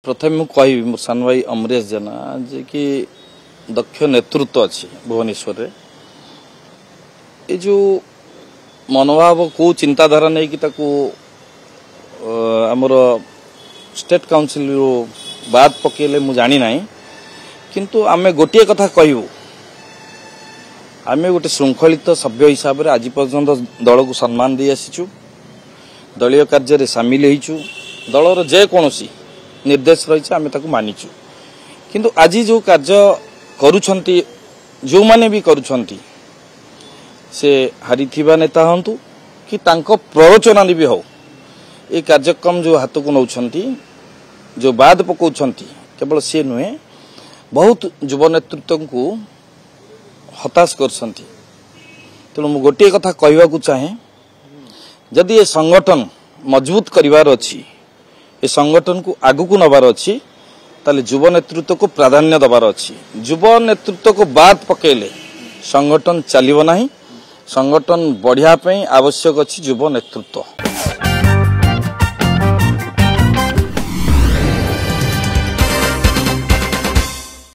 प्रथम मुझे कह सान भाई अमरेश जेना जे कि दक्ष नेतृत्व अच्छी भुवनेश्वर ये जो मनोभाव को चिंताधारा नहीं कि आमर स्टेट काउंसिल बाद पकेले मु जानी ना किंतु आमे गोटे कथा कहू आमे गोटे श्रृंखलित सभ्य हिसाब से आज पर्यंत दल को सम्मान दे आसीचु दलीय कार्य सामिल होइचु दलर जेकोसी निर्देश रही आम मानिचु किंतु आज जो कार्य करुछंती जो माने भी करुछंती से हारी नेता हंतु कि तांको प्ररोचना भी हो ये कार्यक्रम जो हाथ को नौछंती जो बाद पकाउछंती केवल सी नुहे बहुत युव नेतृत्व को हताश करछंती। तेणु मु गोटे कथा कहवा को चाहे जदि ये संगठन मजबूत करिवार अछि ये संगठन को आगु को नबार अच्छी ताले युव नेतृत्व को प्राधान्य दबार अच्छी। युव नेतृत्व को बाद पकेले संगठन चलिबो नाही। संगठन बढ़िया आवश्यक अच्छी युव नेतृत्व।